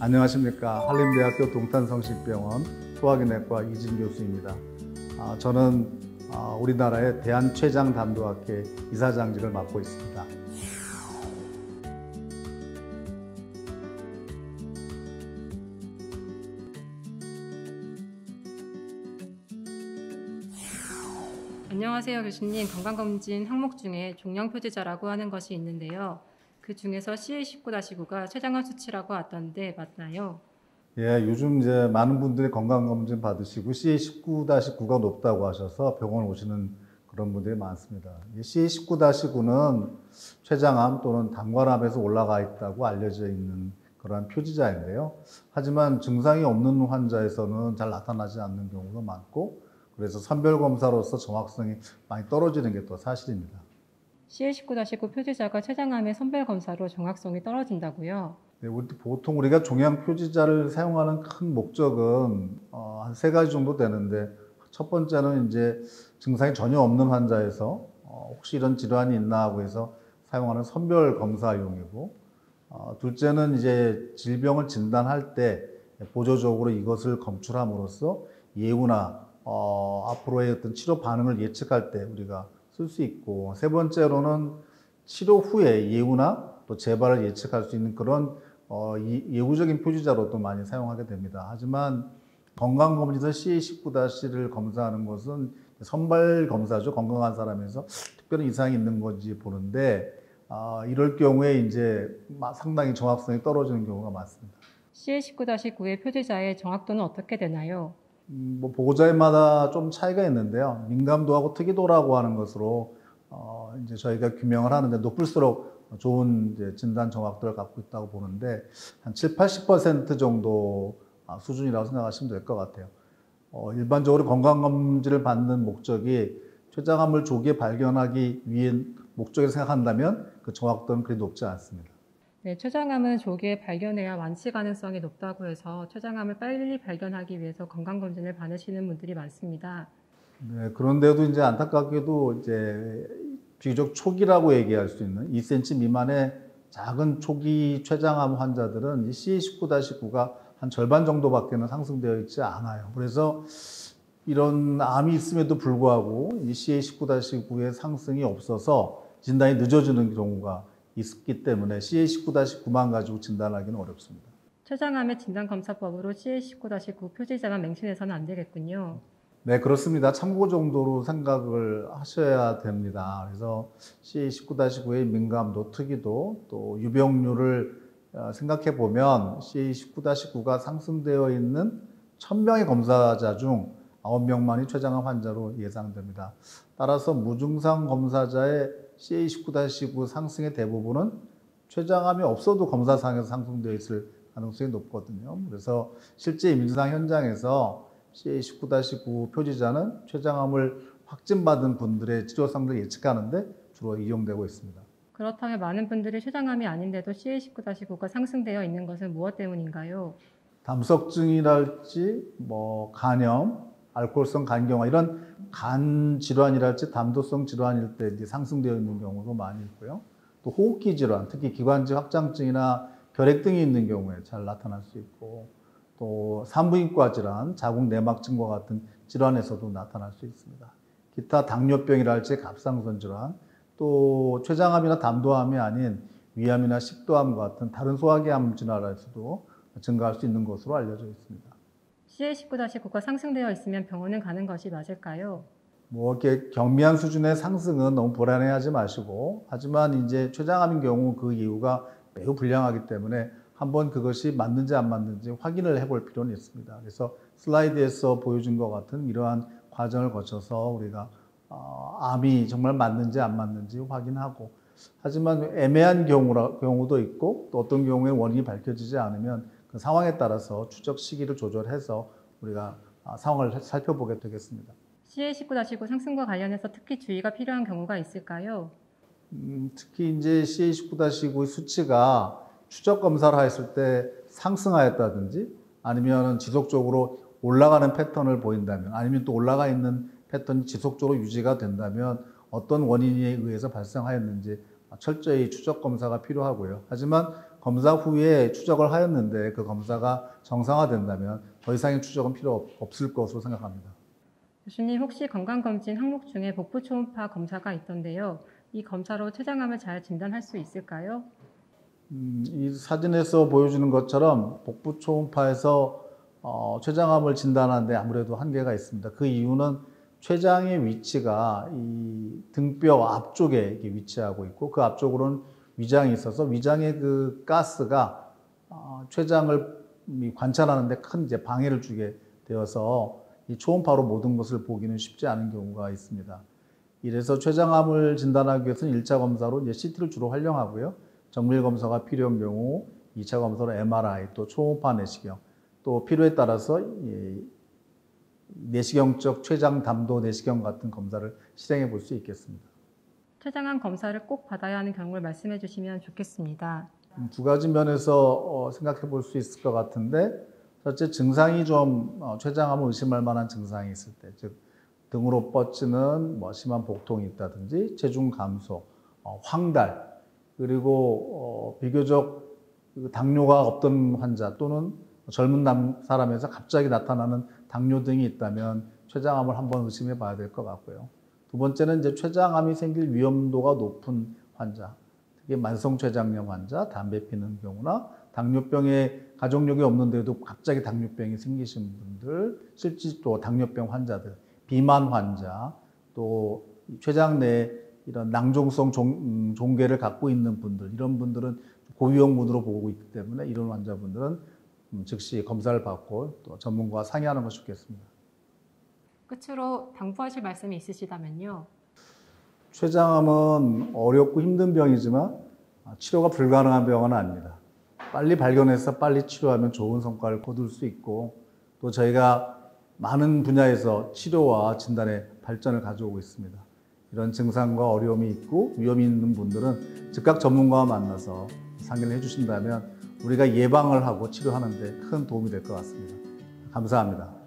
안녕하십니까. 한림대학교 동탄성심병원 소화기내과 이진 교수입니다. 저는 우리나라의 대한췌장담도학회 이사장직을 맡고 있습니다. 안녕하세요 교수님. 건강검진 항목 중에 종양표지자라고 하는 것이 있는데요. 그 중에서 CA19-9가 췌장암 수치라고 하던데 맞나요? 예, 요즘 이제 많은 분들이 건강검진 받으시고 CA19-9가 높다고 하셔서 병원 오시는 그런 분들이 많습니다. CA19-9는 췌장암 또는 당관암에서 올라가 있다고 알려져 있는 그러한 표지자인데요. 하지만 증상이 없는 환자에서는 잘 나타나지 않는 경우가 많고, 그래서 선별검사로서 정확성이 많이 떨어지는 게 또 사실입니다. CA19-9 표지자가 췌장암의 선별검사로 정확성이 떨어진다고요? 네, 보통 우리가 종양 표지자를 사용하는 큰 목적은 한 세 가지 정도 되는데, 첫 번째는 이제 증상이 전혀 없는 환자에서 혹시 이런 질환이 있나 하고 해서 사용하는 선별검사용이고, 둘째는 이제 질병을 진단할 때 보조적으로 이것을 검출함으로써 예후나 앞으로의 어떤 치료 반응을 예측할 때 우리가 쓸 수 있고, 세 번째로는 치료 후에 예후나 또 재발을 예측할 수 있는 그런 예후적인 표지자로 또 많이 사용하게 됩니다. 하지만 건강검진에서 CA19-를 검사하는 것은 선발 검사죠. 건강한 사람에서 특별한 이상이 있는 건지 보는데, 이럴 경우에 이제 상당히 정확성이 떨어지는 경우가 많습니다. CA19-9의 표지자의 정확도는 어떻게 되나요? 보호자마다 좀 차이가 있는데요. 민감도하고 특이도라고 하는 것으로 이제 저희가 규명을 하는데, 높을수록 좋은 이제 진단 정확도를 갖고 있다고 보는데, 한 70~80% 정도 수준이라고 생각하시면 될 것 같아요. 일반적으로 건강검진을 받는 목적이 췌장암을 조기에 발견하기 위한 목적을 생각한다면 그 정확도는 그리 높지 않습니다. 네, 췌장암은 조기에 발견해야 완치 가능성이 높다고 해서 췌장암을 빨리 발견하기 위해서 건강검진을 받으시는 분들이 많습니다. 네, 그런데도 이제 안타깝게도 이제 비교적 초기라고 얘기할 수 있는 2cm 미만의 작은 초기 췌장암 환자들은 이 CA19-9가 한 절반 정도밖에는 상승되어 있지 않아요. 그래서 이런 암이 있음에도 불구하고 이 CA19-9의 상승이 없어서 진단이 늦어지는 경우가 있기 때문에 CA19-9만 가지고 진단하기는 어렵습니다. 췌장암의 진단검사법으로 CA19-9 표지자만 맹신해서는 안 되겠군요. 네, 그렇습니다. 참고 정도로 생각을 하셔야 됩니다. 그래서 CA19-9의 민감도, 특이도, 또 유병률을 생각해 보면 CA19-9가 상승되어 있는 1000명의 검사자 중 9명만이 췌장암 환자로 예상됩니다. 따라서 무증상 검사자의 CA19-9 상승의 대부분은 췌장암이 없어도 검사상에서 상승되어 있을 가능성이 높거든요. 그래서 실제 임상 현장에서 CA19-9 표지자는 췌장암을 확진받은 분들의 치료 상태를 예측하는데 주로 이용되고 있습니다. 그렇다면 많은 분들이 췌장암이 아닌데도 CA19-9가 상승되어 있는 것은 무엇 때문인가요? 담석증이랄지 간염, 알코올성 간경화 이런 간 질환이랄지 담도성 질환일 때 이제 상승되어 있는 경우도 많이 있고요. 또 호흡기 질환, 특히 기관지 확장증이나 결핵 등이 있는 경우에 잘 나타날 수 있고, 또 산부인과 질환, 자궁 내막증과 같은 질환에서도 나타날 수 있습니다. 기타 당뇨병이랄지 갑상선 질환, 또 췌장암이나 담도암이 아닌 위암이나 식도암과 같은 다른 소화기암 질환에서도 증가할 수 있는 것으로 알려져 있습니다. CA19-9가 상승되어 있으면 병원은 가는 것이 맞을까요? 이렇게 경미한 수준의 상승은 너무 불안해하지 마시고, 하지만 이제 췌장암인 경우 그 이유가 매우 불량하기 때문에 한번 그것이 맞는지 안 맞는지 확인을 해볼 필요는 있습니다. 그래서 슬라이드에서 보여준 것 같은 이러한 과정을 거쳐서 우리가 암이 정말 맞는지 안 맞는지 확인하고, 하지만 애매한 경우도 있고, 또 어떤 경우에 원인이 밝혀지지 않으면 그 상황에 따라서 추적 시기를 조절해서 우리가 상황을 살펴보게 되겠습니다. CA19-9 상승과 관련해서 특히 주의가 필요한 경우가 있을까요? 특히 이제 CA19-9의 수치가 추적 검사를 했을 때 상승하였다든지, 아니면 지속적으로 올라가는 패턴을 보인다면, 아니면 또 올라가 있는 패턴이 지속적으로 유지가 된다면 어떤 원인에 의해서 발생하였는지 철저히 추적 검사가 필요하고요. 하지만 검사 후에 추적을 하였는데 그 검사가 정상화된다면 더 이상의 추적은 필요 없을 것으로 생각합니다. 교수님 혹시 건강검진 항목 중에 복부 초음파 검사가 있던데요. 이 검사로 췌장암을 잘 진단할 수 있을까요? 이 사진에서 보여주는 것처럼 복부 초음파에서 췌장암을 진단하는데 아무래도 한계가 있습니다. 그 이유는 췌장의 위치가 이 등뼈 앞쪽에 이렇게 위치하고 있고 그 앞쪽으로는 위장이 있어서 위장의 그 가스가 췌장을 관찰하는데 큰 이제 방해를 주게 되어서 이 초음파로 모든 것을 보기는 쉽지 않은 경우가 있습니다. 이래서 췌장암을 진단하기 위해서는 1차 검사로 이제 CT를 주로 활용하고요. 정밀 검사가 필요한 경우 2차 검사로 MRI, 또 초음파 내시경, 또 필요에 따라서 내시경적 췌장 담도 내시경 같은 검사를 실행해 볼 수 있겠습니다. 췌장암 검사를 꼭 받아야 하는 경우를 말씀해 주시면 좋겠습니다. 두 가지 면에서 생각해 볼 수 있을 것 같은데, 첫째 증상이 좀 췌장암을 의심할 만한 증상이 있을 때, 즉 등으로 뻗치는 심한 복통이 있다든지 체중 감소, 황달, 그리고 비교적 당뇨가 없던 환자 또는 젊은 사람에서 갑자기 나타나는 당뇨 등이 있다면 췌장암을 한번 의심해 봐야 될 것 같고요. 두 번째는 이제 췌장암이 생길 위험도가 높은 환자, 특히 만성췌장염 환자, 담배 피는 경우나 당뇨병에 가족력이 없는데도 갑자기 당뇨병이 생기신 분들, 실제 또 당뇨병 환자들, 비만 환자, 또 췌장 내에 이런 낭종성 종괴를 갖고 있는 분들, 이런 분들은 고위험군으로 보고 있기 때문에 이런 환자분들은 즉시 검사를 받고 또 전문가와 상의하는 것이 좋겠습니다. 끝으로 당부하실 말씀이 있으시다면요. 췌장암은 어렵고 힘든 병이지만 치료가 불가능한 병은 아닙니다. 빨리 발견해서 빨리 치료하면 좋은 성과를 거둘 수 있고 또 저희가 많은 분야에서 치료와 진단의 발전을 가져오고 있습니다. 이런 증상과 어려움이 있고 위험이 있는 분들은 즉각 전문가와 만나서 상의를 해주신다면 우리가 예방을 하고 치료하는 데 큰 도움이 될 것 같습니다. 감사합니다.